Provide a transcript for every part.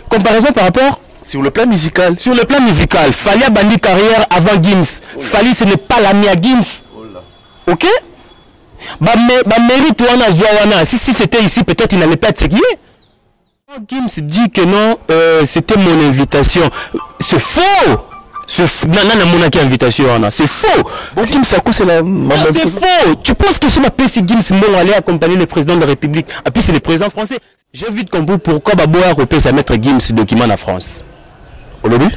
Comparaison par rapport sur le plan musical. Sur le plan musical, Fally a bandit carrière avant Gims. Fally, ce n'est pas l'ami à Gims. Ok? Mérite Wana. Si c'était ici, peut-être il n'allait pas être séquillé. Gims dit que non, c'était mon invitation. C'est faux! C'est faux. C'est faux. Gims Sakou, c'est la. C'est faux. Tu penses que sur ma PC Gims vont aller accompagner le président de la République? Et puis c'est le président français. J'ai vite compris pourquoi Baboya Kopé ça mettre Gims document en France. Aujourd'hui?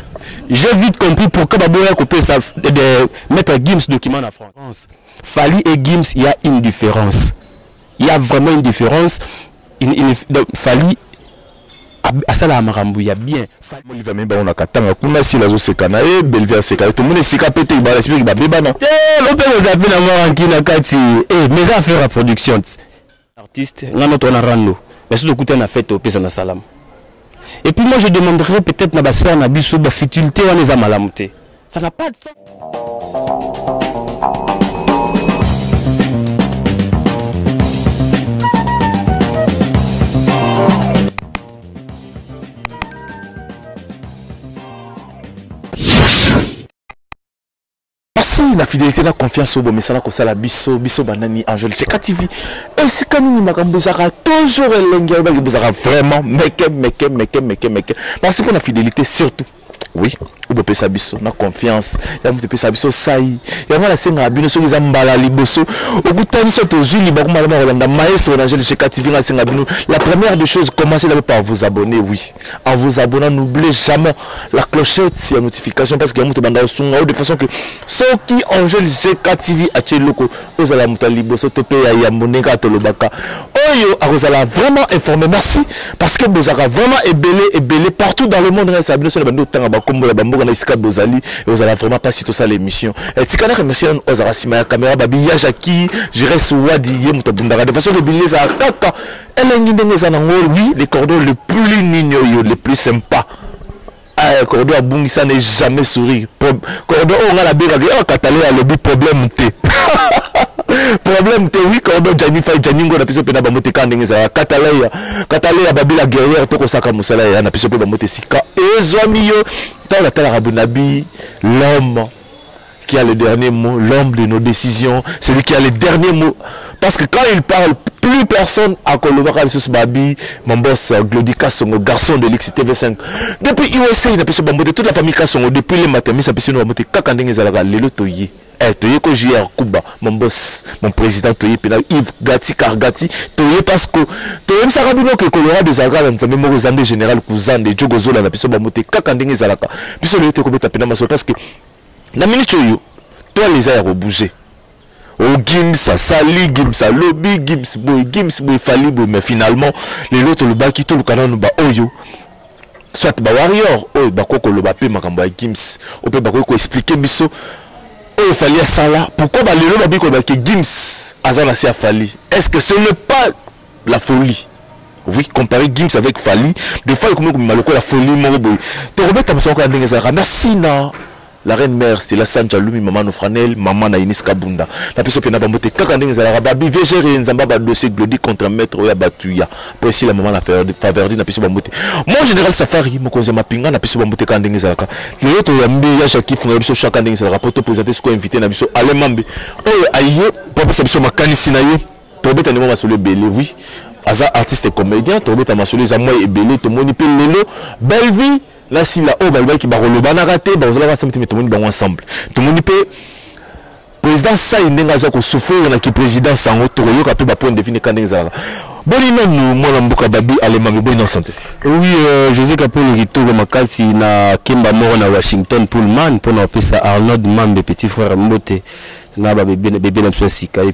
J'ai vite compris pourquoi Baboya Kopé ça mettre Gims document en France. Fally et Gims, il y a une différence. Il y a vraiment une différence. Fally à ça la marambu, il y a bien. Il va même on a katanga kuna si la zo sekana e Belvia sekana tout le monde sika pété il va respirer il va bébana. L'opé vous avez na moi en kina kati mes affaires à production. Artiste, ngano tona rando. Mais surtout écouter na fête au pesa na salam. Et puis moi je demanderais peut-être na basser na biso ba futilité wana za malamuté. Ça n'a pas de sens. Merci la fidélité, la confiance au bon message comme ça la biso banani Angel chez KTV. Et si quand nous m'accompagnera toujours l'engagement vraiment meke. Merci pour la fidélité surtout. Oui, ou peut sa biso na confiance. Ya mu te pesa biso sai. Ya mala senga bino so ngizambala liboso. Okutani so to zuli ba kuma la Rolanda maestro d'Angel chez KTV na senga bino. La première des choses, commencez d'abord par vous abonner, oui. En vous abonnant, n'oubliez jamais la clochette et la notification parce que muto banda sunga de façon que ceux qui Angel chez KTV a loko ozala muta liboso to pe ya moneka to lobaka. Oyo azala vraiment informé. Merci parce que vous avez vraiment ébélé partout dans le monde. Ça bino so bando tanga comme la bamboka na iska bozali et vous allez vraiment pas citer ça l'émission et tikana remercier aux arasima ya caméra babi ya Jackie je reste wadi ye muto bundara de façon de billet ça kaka elengi ndenge za nango oui les cordons le plus nigno le plus sympa cordon a bungi ça n'est jamais sourire cordon on a la bega oh katale a le problème té problème té oui cordon Jani Fay Janingo na piso pe na bamote kandenge za katale ya babila guerrière to ko saka musala ya na piso pe bamote sika ezwami yo ta la rabunabi l'homme qui a le dernier mot, l'homme de nos décisions, celui qui a le dernier mot. Parce que quand il parle, plus personne à Kolobaka Lissus Babi, mon boss Glody Kassongo, garçon de l'XTV5. Depuis USA, il a pu se bamboter toute la famille Kassongo, depuis les matins, il a pu se bamboter Kakandeng Zalaga, Lelo Toye. Toye ko JR Kuba, mon boss, mon président Toye, Yves Gati Kargati, Toye parce que Toye Msarabino que Colorado de Zaga, dans mémoire Zande général cousin de Djogo Zola, la personne bamboter Kakandeng Zalaga. Puis on était comme tapé dans parce que la minute yo, toi les airs bouger. Oh Gims, ça sali, Gims, ça lobby, Gims, boy, Fally, boy, mais finalement, les autres le bas qui tout le canon ba oyo. Soit ba warrior, oh ba koko le bapé makamba Gims. On peut ba ko expliquer biso. Oh Fally ça là. Pourquoi ba le bapé ko ba que Gims azana si a Fally? Est-ce que ce n'est pas la folie? Oui, comparer Gims avec Fally, des fois il comme maloko la folie mon boy. Tu remets ta maison quand ndenge ça. Merci na. La reine mère, c'était la Sanja Lumi, maman Nofranel, maman Naïnis Kabunda. La personne qui n'a pas monté, Kakandeng Zalababi, VGR, Nzamba, dossier Glody contre maître Oya Batuya. Pour ici, la maman a fait Faverdi, n'a pas su monter. Moi, général Safari, mon cousin Mapinga, n'a pas su monter Kandeng Zalaka. Les autres, il y a Mbi, Jackie, Fongabiso, Chakandeng Zalaka, pour te présenter ce qu'on a invité, Nabiso, Alemambe. Oh, aïe, pour ça, Biso Makani Sinaye, pour bête, animal, sur le belé, oui. Aza, artiste et comédien, pour bête, sur les amours et belé, tout le monde, Lelo, belle vie. Là, si là, oh, bah, qui va relever la raté, bah, vous allez voir ça, mais tout le monde ensemble. Tout le monde peut. Président Saï n'est pas souffrir, qui président sans autre, il y a un point de définir quand il y a. Bon, nous, moi, Mbuka Babi, allez, ma bonne santé. Oui, José Capolo, il tourne ma case, il a Kimba Moron à Washington, Pullman, pour nous appeler ça Arnold Mambe, petit frère Mbote. Et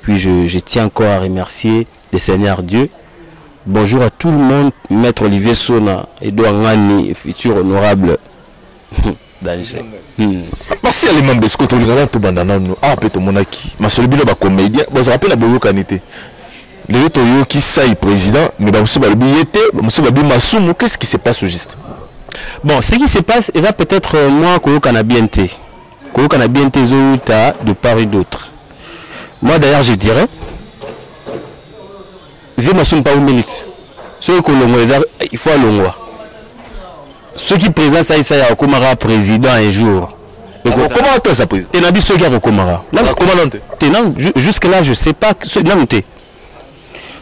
puis, je tiens encore à remercier le Seigneur Dieu. Bonjour à tout le monde, Maître Olivier Sona, Edouard Ngani, futur honorable danger. Merci à les membres de ce côté, tout bandana nous. Ah, peut-être monaki. Ma seule bino ba comédien, vous rappelez la boyo kanité. Les autres qui saï président, mais ba monsieur ba billetté, monsieur ba masumu, qu'est-ce qui se passe au juste? Bon, ce qui se passe, et ça peut-être moi Koyo Kanabienté. Koyo Kanabienté Zouta de part et d'autre. Moi d'ailleurs je dirais il faut à l'ongwa. ceux qui président ça il a Komara président un jour. Comment toi ça président? Et Nabi ceux qui a Komara. Non, jusque là je sais pas non t'es.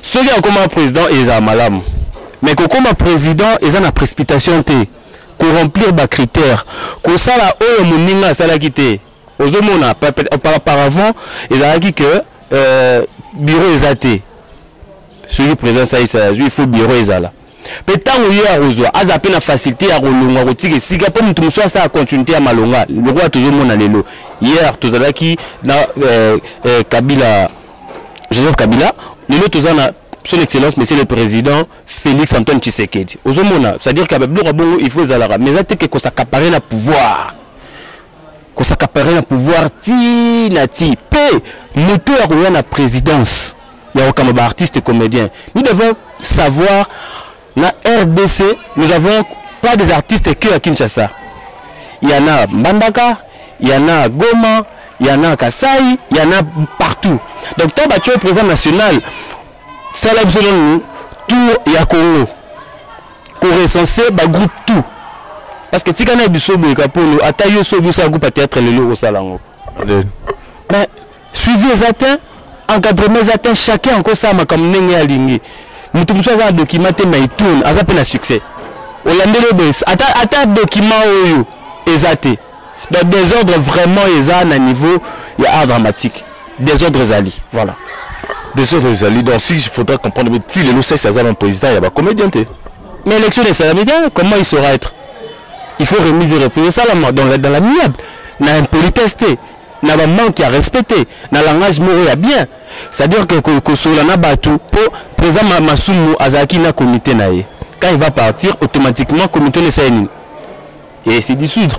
Ceux qui a Komara président ils a malam. Mais Komara président ils ont la précipitation t'es. Pour remplir les critères. Ko sala oyo moninga sala kité. Ozomona auparavant ils a dit que bureau exaté. Celui président ça il faut bureau exala. Peut-être hier Rozo a zappé la facilité à rolonga rotiki sika pour mutu muso ça continuité à malonga. Le roi toujours mona lelo. Hier tozalaki na Kabila Joseph Kabila, lelo tozana son excellence monsieur le président Félix Antoine Tshisekedi. Ozomona, c'est-à-dire qu'avec le rabongo il faut zalara mais ça que s'accaparer le pouvoir. Qu'on s'accaparer le pouvoir ti nati p moteur à la présidence. Il y a aucun artiste et comédien. Nous devons savoir la RDC, nous avons pas des artistes que à Kinshasa. Il y en a Mbandaka, il y en a Goma, il y en a Kasaï, il y en a partout. Donc toi tu es président national, c'est l'absolu tout il y a Congo. Pour recenser ba groupe tout. Parce que si on a biso boy kapolo atayo so biso groupe peut-être le lo salango. Mais suivi les atteints, encadrement les atteints, chacun encore ça ma comme nenge aligné. Mutu muso va documenter mais il tourne, ça peut un succès. Olandelo bes ata document oyo ezaté. Donc des ordres vraiment à un niveau il y a art dramatique. Des ordres ali, voilà. Des ordres ali donc si il faudra comprendre mais si le c'est ça un président il y a pas comédien té. Mais l'élection des salariés comment il saura être? Il faut remise et repriser ça dans la miable. Na impolitesse, na ba manque à respecter, na langage moro ya bien. C'est-à-dire que sola na batou pour président Masumu Azaki na comité naé. Quand il va partir automatiquement comité ne sait ni. Et c'est dissoudre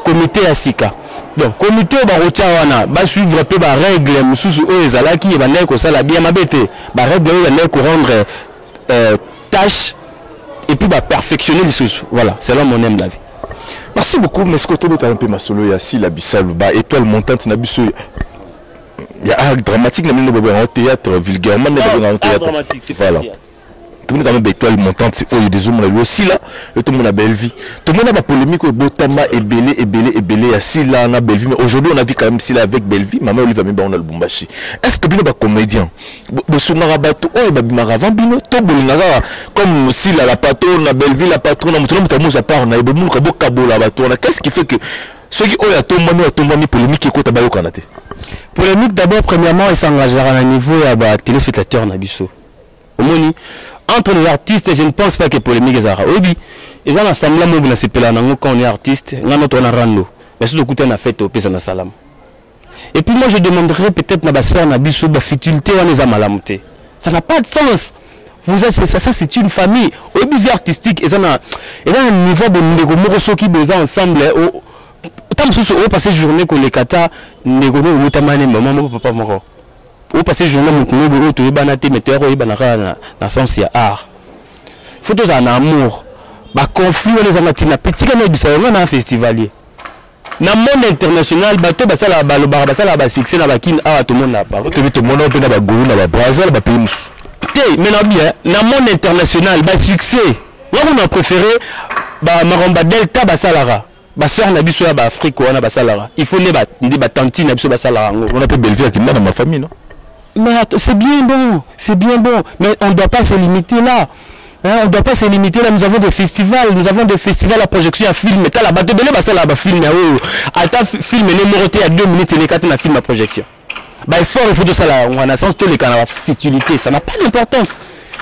comité à Sika. Donc comité ba rotia wana ba suivre peu ba règle mususu o ezalaki e ba na ko sala bien mabete. Ba règle o na ko rendre tâche et puis bah perfectionner les choses. Voilà, c'est là mon aime la vie. Merci beaucoup, mais ce que tu as un peu ma solo, il y a si la Bissalou, étoile montante, il y a art dramatique, il y a un théâtre vulgairement, il y a un théâtre dramatique, voilà. Tout le monde a une étoile montante, il y a des hommes là aussi là, tout le monde a belle vie. Tout le monde a une polémique au Botama et belé, il y a si là on a belle vie, mais aujourd'hui on a vu quand même si là avec belle vie, maman Olivier Mimba on a le Bumbashi. Est-ce que bino ba comédien, le Sounarabato, oh ba bimara bino, to bolingara comme si là la patronne, la belle vie, la patronne, on a tout à part, on a eu beaucoup de cabo la patronne. Qu'est-ce qui fait que ceux qui ont tombé polémique et côté bayo kanate? Polémique d'abord premièrement il s'engagera à un niveau à ba téléspectateur na biso. Omoni entre les artistes, je ne pense pas que polémique est zara. Oui, ils ont ensemble mobile na sepela nango quand on est artiste, ngano to na rando. Mais surtout côté na fête au pesa na salam. Et puis moi je demanderais peut-être na basser na biso ba futilité wana za malamté. Ça n'a pas de sens. Vous êtes ça c'est une famille. Au niveau artistique, ils ont un niveau de ndeko moko soki besoin ensemble au tant sous au passer journée ko les kata ndeko no utamane maman papa moko. Ou passer journée mon kono to yebana te metteur yebana na sens ya art. Faut tous en amour. Ba conflit les amatina petit kana bisa na festivalier. Na monde international bato basala baloba basala ba succès na bakine a tout monde na parole. Tout le monde peut na ba golu na ba Brazil ba pays. Té mais na bien na monde international ba succès. Moi on a préféré ba maramba delta basalara. Ba sœur na biso ya ba Afrique wana basalara. Il faut ne ba tantine na biso basalara. On appelle Belgique qui dans ma famille non. Mais c'est bien bon, mais on ne doit pas se limiter là. Hein, on ne doit pas se limiter là. Nous avons des festivals à projection à film. Mais là-bas, tu as film à film numéroté à 2 minutes et les 4 film à projection. Bah, il faut tout ça là. On a sens tous les canaux futilité. Ça n'a pas d'importance.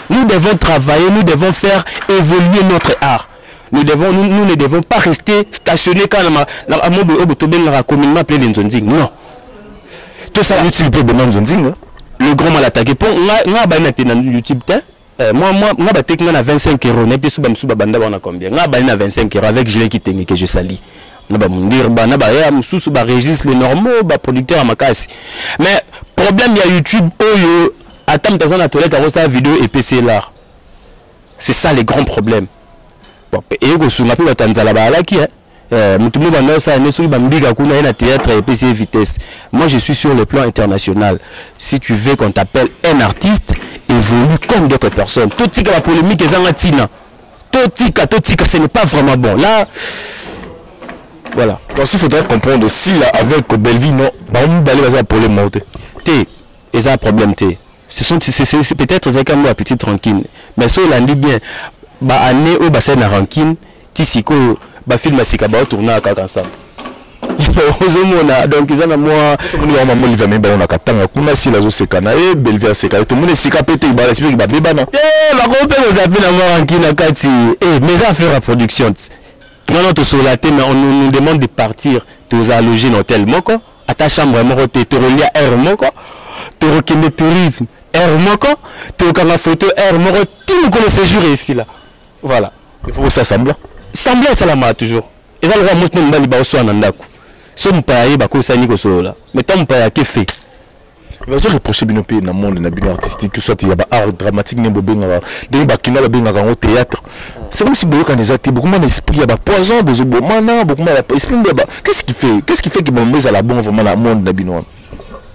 Nous devons travailler, nous devons faire évoluer notre art. Nous ne devons pas rester stationnés quand la communément appelé les Nzonzing. Non. Tout ça, le grand mal attaqué. Pour moi, YouTube, moi, 25 €. N'est plus sous banda on combien? Moi, 25 € avec gilet qui que je salis. Naba mundir, naba sous registre les normaux, producteur à ma casse. Mais problème, il y a YouTube, oh attends, dans la toilette, à sa vidéo et PC là. C'est ça les grands problèmes. Bon, et que sous ma pub à Tanzala Balaki, moi je suis sur le plan international. Si tu veux qu'on t'appelle un artiste, évolue comme d'autres personnes. Tout ce qui est la polémique est en latina. Totika, ce n'est pas vraiment bon. Là, voilà. Donc il faudrait comprendre aussi là avec Belleville, non, bah on va aller pour les monter. Et ça problème c'est peut-être avec un petit tranquille. Mais ça on dit bien. Bah année au bassin na ranking, tisiko ba film sika ba tourner à ensemble. Donc ils ont moi on m'a mon livre on a katanga kuna si la zo sekana et Belleville sekana tout le monde sika pété ba la sika ba bébana. Ba ko pe vous avez na moi ranking na kati mes affaires à production. Non, non, sur la thème, on nous demande de partir, de alloger dans tel moko, à ta chambre, tu te relies à air moko, tu reconnais le tourisme, air moko, tu reconnais la photo, air moko, tout le monde séjour ici là. Voilà. Il faut que ça semble. Sembler, ça la toujours. Et ça, le roi, moi, je ne sais pas si so mpaye bako sani ko sola mais tant mpaye ke fait il va se reprocher bien dans le monde artistique que soit il y a art dramatique ne bobenga de ba kina ba benga au théâtre c'est comme si beaucoup des acteurs beaucoup moins d'esprit il y a poison bezo bomana beaucoup moins esprit qu'est-ce qui fait que bon mais à la bonne vraiment la monde na bino.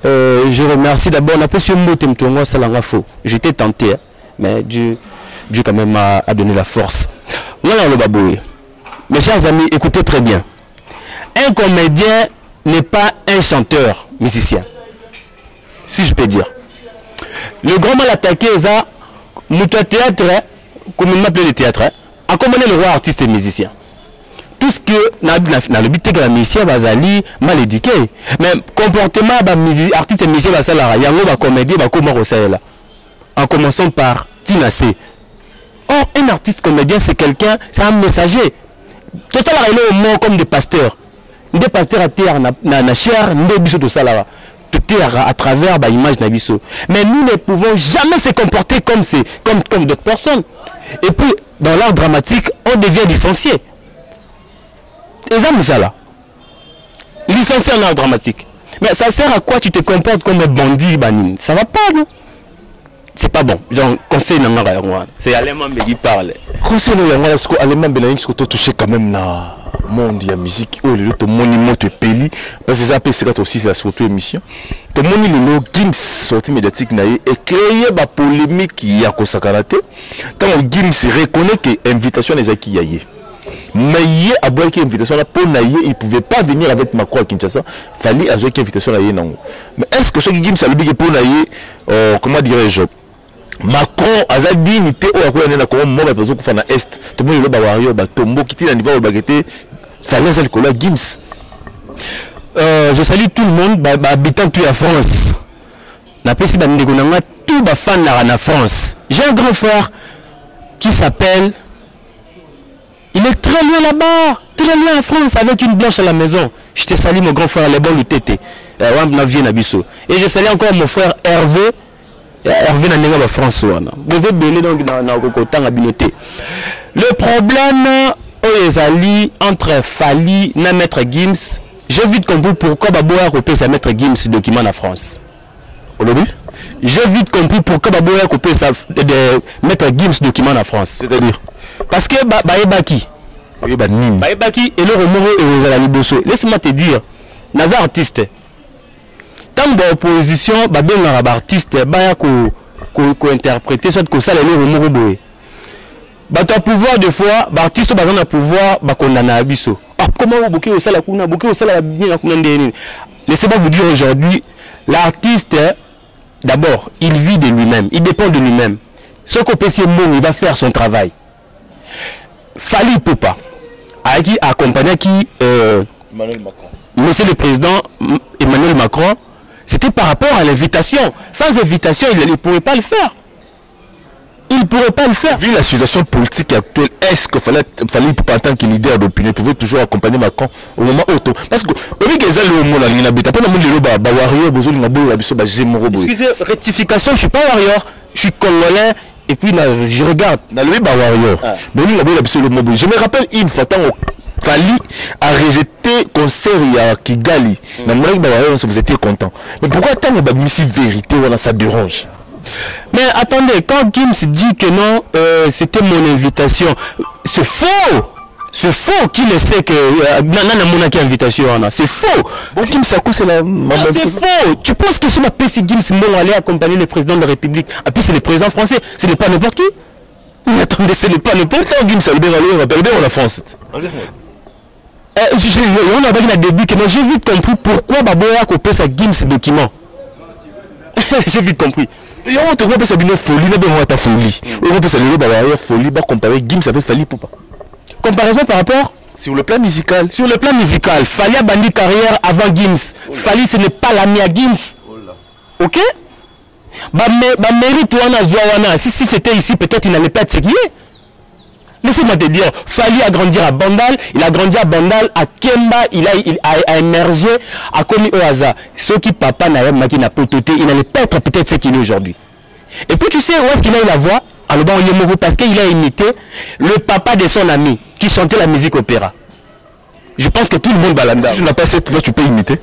Je remercie d'abord la position moto mtongo salanga faux j'étais tenté hein, mais Dieu quand même a donné la force. Voilà le baboué. Mes chers amis, écoutez très bien. Un comédien n'est pas un chanteur, musicien. Si je peux dire. Le grand mal attaqué, ça, mon théâtre, comme on m'appelle le théâtre, a commandé le roi artiste et musicien. Tout ce que dans le but que la musicien va aller mal éduqué. Mais comportement artiste et musicien va s'alara. Il y a un comédien va comment resserrer là. En commençant par Tina C. Or, un artiste comédien, c'est quelqu'un, c'est un messager. Tout ça là, il est au mot comme des pasteurs. Des pasteurs à terre, na chair, des bisous de ça là. Tout est à travers l'image de bisous. Mais nous ne pouvons jamais se comporter comme d'autres personnes. Et puis, dans l'art dramatique, on devient licencié. Et ça là. Licencié en art dramatique. Mais ça sert à quoi tu te comportes comme un bandit, banine? Ça va pas, non? C'est pas bon. Genre, conseil n'a pas rien. C'est Allemand qui parle. Conseil n'a pas rien. Allemand qui a touché quand même na monde de la musique. Oh, le to monument te peli. Parce que ça peut être aussi la surtout émission. To monument Gims sorti médiatique na et créé ba polémique ya ko sakarate. Quand Gims reconnaît que invitation les acquis yaye. Mais il a beau qu'il invitation là pour naïe, il pouvait pas venir avec Macron à Kinshasa. Fallait avoir une invitation là non. Mais est-ce que ce Gims a le big pour naïe comment dirais-je? Macron a dignité au Rwanda na comme moi parce que faire na est tout le monde le bawario ba tombo qui tient niveau bagete fallait ça le collègue Gims. Je salue tout le monde habitant tout la France. Na pesi ba ndeko na tout ba fan na France. J'ai un grand frère qui s'appelle, il est très loin là-bas, très loin en France avec une blanche à la maison. Je te salue mon grand frère les bons lutété. Et je salue encore mon frère Hervé. Hervé n'a pas François. Vous êtes belé donc dans le le problème entre Fali et Maître Gims, j'ai vite compris pourquoi Baboua copié sa Maître Gims document en France. J'ai vite compris pourquoi Baboua copié sa Maître Gims document en France. C'est-à-dire parce que Baebaki et le remoré et les Alaliboso. Laisse-moi te dire, Nazar artiste. Tant d'opposition, un artiste ko interpréter soit que ça les remoré boé. Bato pouvoir des fois, artiste bazana a pouvoir condamner abisso. Ah comment vous bouquez au sala kuna, bouquez au sala bien kuna ndeni. Laissez-moi vous dire aujourd'hui, l'artiste d'abord, il vit de lui-même, il dépend de lui-même. Ce qu'on peut c'est bon, il va faire son travail. Fali Poupa, à qui accompagné qui Emmanuel Macron. Monsieur le président Emmanuel Macron, c'était par rapport à l'invitation. Sans invitation, il ne pourrait pas le faire. Il ne pourrait pas le faire. Vu la situation politique actuelle, est-ce qu'il fallait en tant que leader d'opinion, il pouvait toujours accompagner Macron au moment auto? Parce que excusez, rectification, je ne suis pas warrior, je suis congolais. Et puis je regarde. Je me rappelle une fois, Fali a rejeté concert à Kigali. Vous étiez content. Mais pourquoi tant de vérité, ça dérange? Mais attendez, quand Gims dit que non, c'était mon invitation, c'est faux. C'est faux qu'il sait que Nana Mona qui invitation. C'est faux. Bon, Gims, c'est la c'est faux. Tu penses que sur ma PC Gims m'ont allé accompagner le président de la République? Et puis c'est le président français. Ce n'est pas n'importe qui. Mais attendez, ce n'est pas le pourtant Gims a bien la France. On a dit au début que j'ai vite compris pourquoi Baboya a copié sa Gims document. J'ai vite compris. Et on te voit ça une folie, on ta folie. On peut saluer Baboya folie, comparer Gims avec Fally Ipupa. Comparaison par rapport sur le plan musical. Sur le plan musical, Fally a bandit carrière avant Gims. Fally ce n'est pas l'ami à Gims. Ok? Mérite wana. Si c'était ici, peut-être il n'allait pas être séquillé. Laissez-moi te dire, Fally a grandi à Bandal, il a grandi à Bandal, à Kemba, il a émergé, à Komi Oaza. Ceux qui papa n'a pas toté, il n'allait pas être peut-être ce qu'il est aujourd'hui. Et puis tu sais où est-ce qu'il a eu la voix? Alors bon, parce qu'il a imité le papa de son ami qui chantait la musique opéra. Je pense que tout le monde balanda. Si tu n'as pas cette voix, tu peux imiter?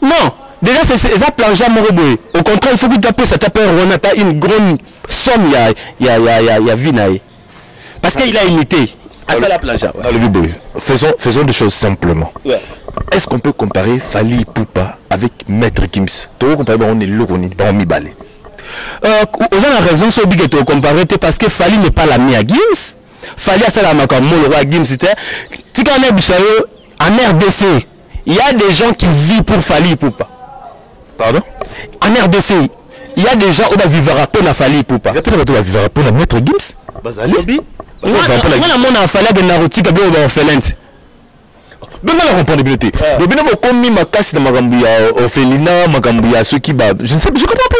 Non. Déjà, c'est ça planche à Moreboy. Au contraire, il faut que tu appelles ça t'appelle Ronata une grande somme, il y a Vinaï. Parce qu'il a imité. À ça la plage. Faisons des choses simplement. Ouais. Est-ce qu'on peut comparer Fally Ipupa avec Maître Gims? Tu peux comparer, on est lourd, on mi balé. Aux gens a raison, c'est obligé de comparer parce que Fally n'est pas l'ami à Gims. Fally a ça la main comme le roi Gims. C'était. Si on est en RDC, il y a des gens qui vivent pour Fally Ipupa. Pardon? En RDC, il y a des gens qui vivent pour la Fally Ipupa. Ils appellent la vivre pour la Maître Gims? Bazali. Moi, je fallait que Naruto ait un orphelin. Je ne comprends pas. Je ne comprends pas si ceux qui je ne sais pas, je comprends pas.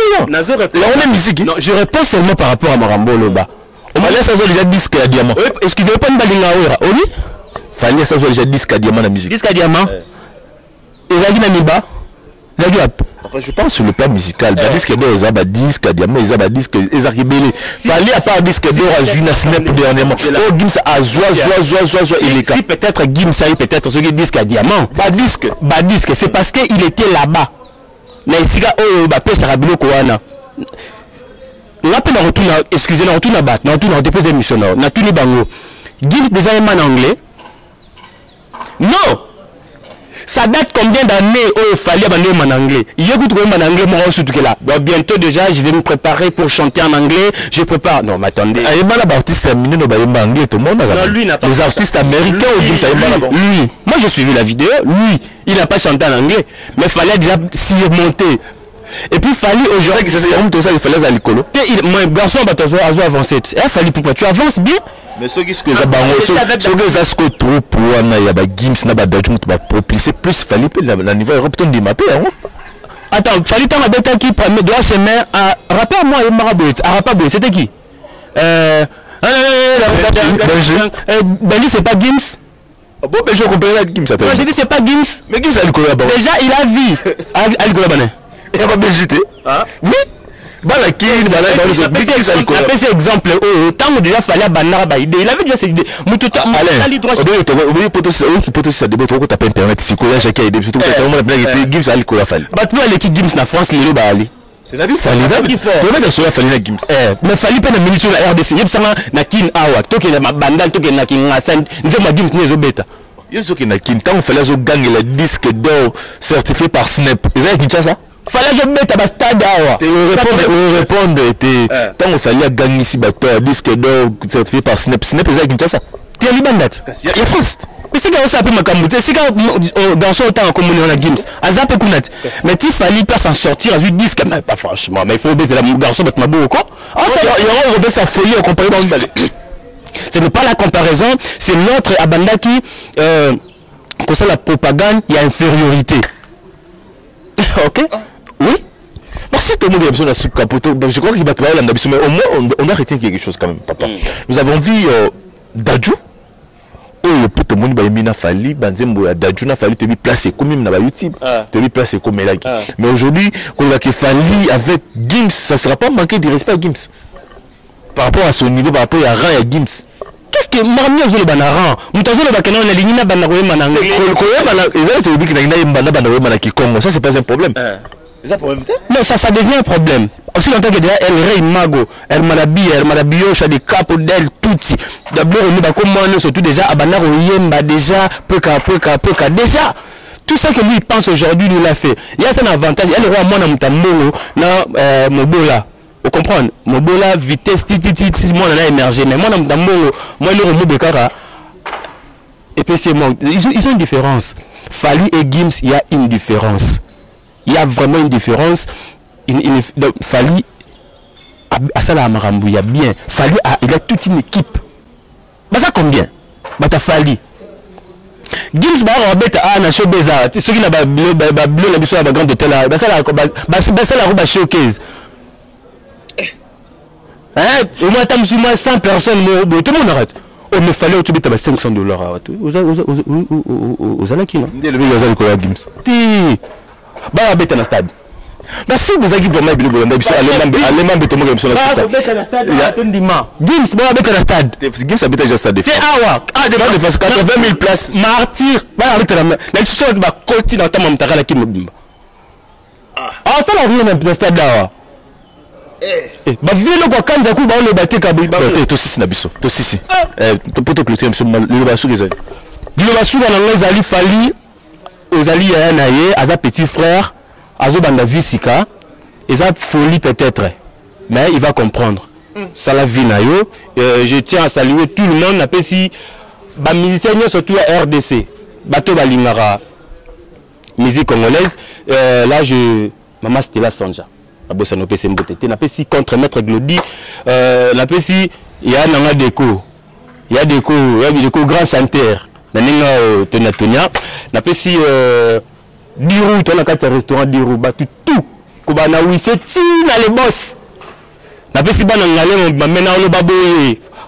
Non, je réponds seulement par rapport à Marambo Loba. On m'a laissé déjà disque à diamant. Excusez-moi, pas une balinga. Oui? Fallait ça déjà disque à diamant la musique. Disque à diamant. Et la Namiba. Je pense sur le plan musical, disque d'or, ils ont disque à diamant, ils ont disque, ils ont rébellé. Fallait à part disque d'or à Juna Snap dernièrement. Oh, Gims a joie, il est si peut-être Gims a eu peut-être ce qui disque à diamant. Bas disque, c'est parce qu'il était là-bas. Mais ici, oh, bah, ça a bloqué. On a pu retourner, excusez-moi, on retourne à battre, on retourne à déposer l'émission, on a tout les bangos. Gims déjà est en anglais. Non! Ça date combien d'années où il fallait abandonner mon anglais? Il y a beaucoup de en anglais, moi aussi, tout là. Bon, bientôt déjà, je vais me préparer pour chanter en anglais. Je prépare. Non, mais attendez. Il y a des artistes anglais, tout le monde. Non, lui n'a pas. Les artistes américains, lui. Moi, j'ai suivi la vidéo. Lui, il n'a pas chanté en anglais. Mais il fallait déjà s'y remonter. Et puis, il fallait aujourd'hui. Il fallait à l'école. Mon garçon, a avancé. Il fallait pourquoi tu avances bien. Mais ce qui est trop pour il y a Gims n'a pas d'adjoint tu vas propulser plus Fally la niveau européen de mapper. Attends, Fally t'en a bêta qui prend droit chemin à rappelle-moi il Marabout, Arapabout, c'était qui? Benji c'est pas Gims. Bon ben je comprends la Gims ça. Moi j'ai dit c'est pas Gims. Mais Gims a le colabé. Déjà il a vu al colabé. Il a pas Belgité. Ah oui. Appelez exemple, tant déjà fallait abandonner il avait déjà cette idée. Internet, si quoi chacun idée, surtout Gims a le Fally. L'équipe Gims na France, les Bali. C'est la vie Fally. Gims. Mais Fally pas na milieu la RDC, il y a na kin awa, toke na bandal, toke na kin ngasan, nzema Gims nezo beta. Il y a ceux qui na kin tant on fait la gang le disque d'or certifié par Snap. Ils ont écouté ça? Fallait que mettre à stade awa. Répondre était tant on fallait gagner ici bateau disque d'or certifié par Snap. Snap ils ont écouté ça? Tu es libandat. Il y a France. Mais c'est quand ça peut m'accompagner. C'est quand dans son temps comme on a Gims. Azap Kunat. Mais il fallait pas s'en sortir à 8 disques mais pas franchement, mais il faut baisser la garçon avec ma beau quoi. Il y aura Robert sa folie à comparer dans le balai. Ce n'est pas la comparaison, c'est l'autre Abanda qui concerne la propagande, il y a infériorité. OK? Oui. Merci tout le monde a besoin de sous capote. Je crois qu'il va travailler là-dessus, mais au moins on a retenu quelque chose quand même, papa. Nous avons vu Dadju. Oh, tout le monde va aimer Fally, Banzembo Dadju na Fally te lui placer comme même na YouTube, te lui placer comme là. Mais aujourd'hui, quand il a que Fally avec Gims, ça sera pas manquer de respect à Gims. Par rapport à son niveau, par rapport à Rang et Gims. Qu'est-ce que Marmi a joué le banaran? Mutazo le bakana na ligne na banaroye mananga. Ça c'est pas un problème. Non, ça devient un problème. Aussi longtemps que derrière El Rey Mago, El Malabio, Chadi Capo, Del Tutsi. D'abord, on va comment surtout déjà Abanaro Yemba déjà, Peka. Déjà, tout ça que lui pense aujourd'hui, nous l'a fait. Il y a un avantage. Il y a le roi Mona Mutambo, na Mobola. Vous comprenez? Mobola, vitesse, moi on a émergé. Mais moi, moi, le remous Bekara. Et puis c'est moi. Ils ont une différence. Fally et Gims, il y a une différence. Il y a vraiment une différence. Fally, à ça la Marambu, il y a bien. Fally, il a toute une équipe. Bah ça combien? Bah t'as Fally. Gims ba robeta na show beza ceux qui na ba bleu na biso ba grande hôtel ba ça la roba showcase hein au moins tam sur moi 100 personnes tout le monde arrête oh mais fallait tu beta ba $500 aux alaki non ndé le bazali ko ya Gims ti ba beta na stade. Bah si vous avez vraiment bien le Bolanda, allemand béton comme ça. Gims, bah avec la stade. Gims habite déjà stade. C'est awa. Ah, de 80 000 places. Martyr. Bah avec la situation de ma continent dans mon terrain qui me bimba. Ah, ça la vie même le stade là. Bah vile ko kanza ku ba on le batte kabi. Bah to sisi na biso. To sisi. Poto clôture biso le basu gezali. Le basu na ngazali Fally. Ozali ya na ye, aza petit frère. Azo banda visika, ils ont folie peut-être, mais il va comprendre. Ça la vie na yo. Je tiens à saluer tout le monde. Après si, ba musiciens surtout à RDC, bateau balingara, musique congolaise. Là maman Stella Sanja, la bossa no PC mbotete. Après si contre Maître Glody, après si il y a nanga déco, il y a déco grand chanteur. Naninga Tonatonia. Après si Dirou, tu as un restaurant Dirou, tout. Kobana oui, c'est tina les boss. Na pesi bana ngale maintenant on babo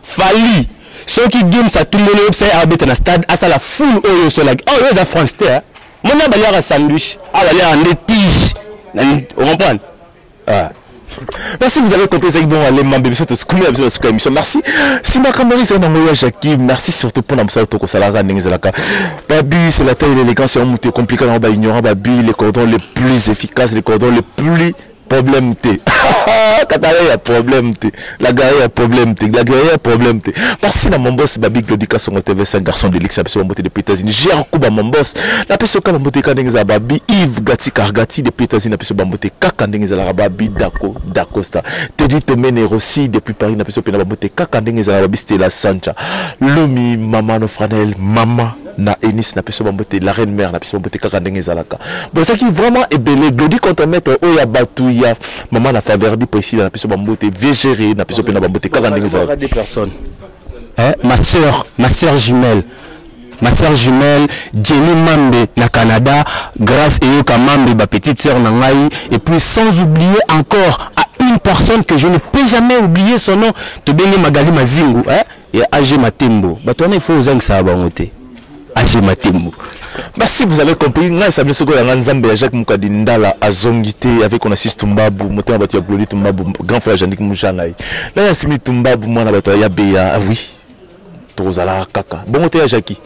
Fally. Ceux qui game ça tout le monde c'est habite dans stade à ça la foule oh so like oh les France terre. Mon na balia à sandwich, ah balia en tige. On comprend. Ah. Merci, vous avez compris ça. Bon, allez, ma bébé, c'est ce qu'on a besoin de ce émission. Merci. Si ma caméra, c'est un envoyé à Jackie. Merci surtout pour l'ambassade de Tokosalara, Nengzelaka. Babi, c'est la taille et l'élégance, c'est un mouté compliqué. On va ignorer, Babi, les cordons les plus efficaces, les cordons les plus problème T. Katara a problème T. La guerre a problème T. La guerre a problème T. Parce que mon boss Babi Glodika son TV 5 garçon de l'X a besoin de depuis États-Unis. J'ai un coup à mon boss. La personne qui a monté Kandenza Babi Yves Gati Kargati depuis États-Unis a besoin de monter Kandenza la Babi Dako Dacosta. Teddy Tomene aussi depuis Paris a besoin de monter Kandenza la Babi Stella Sancha. Lumi Maman Franel Mama na Enis na peso bambote la reine mère na peso bambote kaka ndenge zalaka bon ça qui vraiment est belé Glody contre mettre oya batu ya maman na faveur di ici na peso bambote végéré na peso pena bambote kaka ndenge zalaka des personnes hein ma sœur jumelle Jenny Mambe na Canada grâce et Yoka Mambe ma petite sœur Nangai et puis sans oublier encore à une personne que je ne peux jamais oublier son nom to bengi Magali Mazingu hein et AG Matembo bah toi il faut oser ça bangote merci, vous avez compris. Nous sommes Nzambe Jacques Mukadi Ndala Azongité avec on assiste Tumbabu, Moté Abati ya Glody Tumbabu, grand frère Jannik Moujanai. Là, il y a Simi Tumbabu, moi, il y a Béa, ah oui. Tozala Kaka. Bon, on Jackie.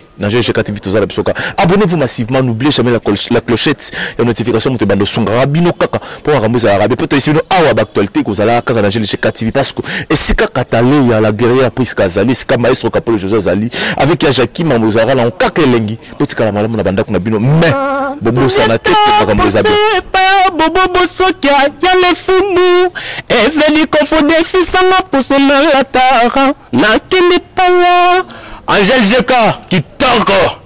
Abonnez-vous massivement, n'oubliez jamais la clochette et la notification de bande son rabino kaka pour ramasser la rabie. Peut-être ici nous awa d'actualité que vous allez kaka dans chez KTV parce que et si kaka talé il y a la guerrière prise Kazali, si kaka maestro Kapolo José Zali avec Jackie Mamozara là on kaka lengi petit kala malamu na banda kuna bino mais bobo sana tête pas comme les habits. Bobo sokia ya le fumu et veni confondre fisanga pour son la tara na kini pala Angel Jeka qui t'encore